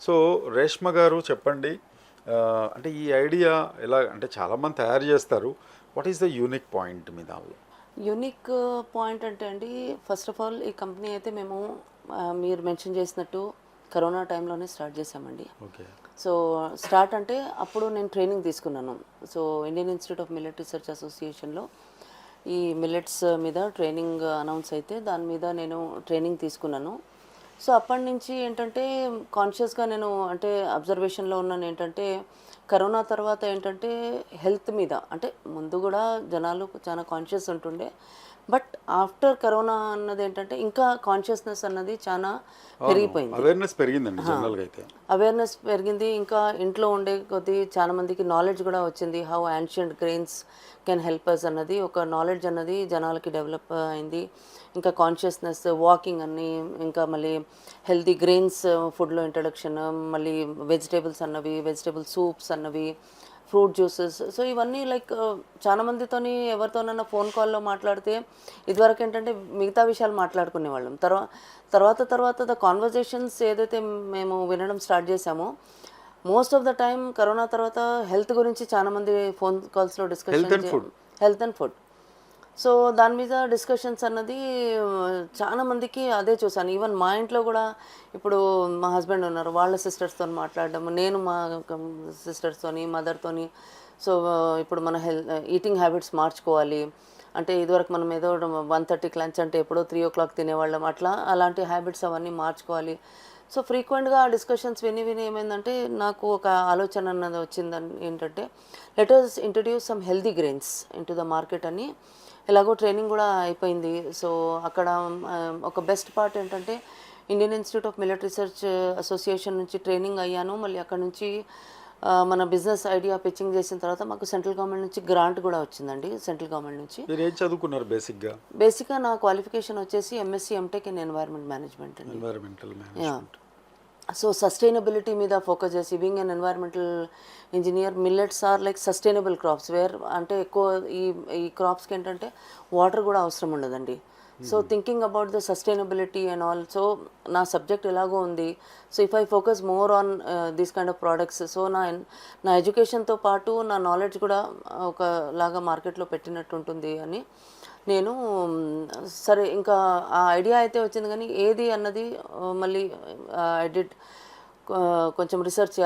So Reshma గారు చెప్పండి, అంటే ఈ ఐడియా ఎలా, అంటే చాలామంది తయారు చేస్తారు, what is the unique point మీ దానిలో? యూనిక్ పాయింట్ అంటే అండి, ఫస్ట్ ఆఫ్ ఆల్ ఈ కంపెనీ అయితే మేము మీరు మెన్షన్ చేసినట్టు కరోనా టైంలోనే స్టార్ట్ చేసామండి. ఓకే. సో స్టార్ట్ అంటే అప్పుడు నేను ట్రైనింగ్ తీసుకున్నాను. So Indian institute of millet research అసోసియేషన్లో ఈ మిల్లెట్స్ మీద ట్రైనింగ్ అనౌన్స్ అయితే దాని మీద నేను ట్రైనింగ్ తీసుకున్నాను. సో అప్పటి నుంచి ఏంటంటే కాన్షియస్గా నేను అంటే అబ్జర్వేషన్లో ఉన్నాను. ఏంటంటే కరోనా తర్వాత ఏంటంటే హెల్త్ మీద అంటే ముందు కూడా జనాలు చాలా కాన్షియస్ ఉంటుండే, బట్ ఆఫ్టర్ కరోనా అన్నది ఏంటంటే ఇంకా కాన్షియస్నెస్ అన్నది చాలా పెరిగిపోయింది. అవేర్నెస్ పెరిగిందండి జనరల్గా అయితే. అవేర్నెస్ పెరిగింది. ఇంకా ఇంట్లో ఉండే కొద్దీ చాలామందికి నాలెడ్జ్ కూడా వచ్చింది. How ancient grains can help us అన్నది ఒక నాలెడ్జ్ అన్నది జనాలకి డెవలప్ అయింది. ఇంకా కాన్షియస్నెస్ వాకింగ్ అని, ఇంకా మళ్ళీ హెల్తీ గ్రెయిన్స్ ఫుడ్లో ఇంట్రడక్షన్, మళ్ళీ వెజిటేబుల్స్ అన్నవి, వెజిటేబుల్ సూప్స్ అన్నవి, ఫ్రూట్ జ్యూసెస్. సో ఇవన్నీ లైక్ చాలా మందితోని ఎవరితోనైనా ఫోన్ కాల్లో మాట్లాడితే ఇదివరకు ఏంటంటే మిగతా విషయాలు మాట్లాడుకునేవాళ్ళం. తర్వాత ద కాన్వర్జేషన్స్ ఏదైతే మేము వినడం స్టార్ట్ చేసామో, most of the time corona తర్వాత హెల్త్ గురించి చాలా మంది ఫోన్ కాల్స్లో discussion, health and food. So దాని మీద డిస్కషన్స్ అన్నది చాలా మందికి అదే చూసాను. ఈవెన్ మా ఇంట్లో కూడా ఇప్పుడు మా హస్బెండ్ ఉన్నారు, వాళ్ళ సిస్టర్స్తో మాట్లాడడం, నేను మా సిస్టర్స్తోని మదర్తోని. సో ఇప్పుడు మన ఈటింగ్ హ్యాబిట్స్ మార్చుకోవాలి అంటే, ఇదివరకు మనం ఏదో 1:30కి లంచ్ అంటే ఎప్పుడో 3 o'clock తినేవాళ్ళం, అలాంటి హ్యాబిట్స్ అవన్నీ మార్చుకోవాలి. సో ఫ్రీక్వెంట్గా ఆ డిస్కషన్స్ విని ఏమైందంటే నాకు ఒక ఆలోచన అన్నది వచ్చిందని, ఏంటంటే let us introduce some healthy grains in to the market అని. ఎలాగో ట్రైనింగ్ కూడా అయిపోయింది. సో అక్కడ ఒక బెస్ట్ పార్ట్ ఏంటంటే Indian institute of millet research association నుంచి ట్రైనింగ్ అయ్యాను. మళ్ళీ అక్కడ నుంచి మన బిజినెస్ ఐడియా పిచ్చింగ్ చేసిన తర్వాత మాకు సెంట్రల్ గవర్నమెంట్ నుంచి గ్రాంట్ కూడా వచ్చిందండి. సెంట్రల్ గవర్నమెంట్ నుంచి. మీరు ఏం చదువుకున్నారు బేసిక్గా? బేసిక్గా నా క్వాలిఫికేషన్ వచ్చేసి MSc MTech in environment management అండి. Environmental management. సో సస్టైనబిలిటీ మీద ఫోకస్ చేసి, being an environmental engineer, millets are like sustainable crops where అంటే ఎక్కువ ఈ క్రాప్స్కి ఏంటంటే వాటర్ కూడా అవసరం ఉండదండి. So thinking about the sustainability and all. So నా సబ్జెక్ట్ ఎలాగో ఉంది. So if I focus more on these kind of products, so నా ఎడ్యుకేషన్తో పాటు నా నాలెడ్జ్ కూడా ఒకలాగా మార్కెట్లో పెట్టినట్టు ఉంటుంది అని నేను సరే ఇంకా ఆ ఐడియా అయితే వచ్చింది. కానీ ఏది అన్నది మళ్ళీ ఐ డిడ్ కొంచెం రీసెర్చ్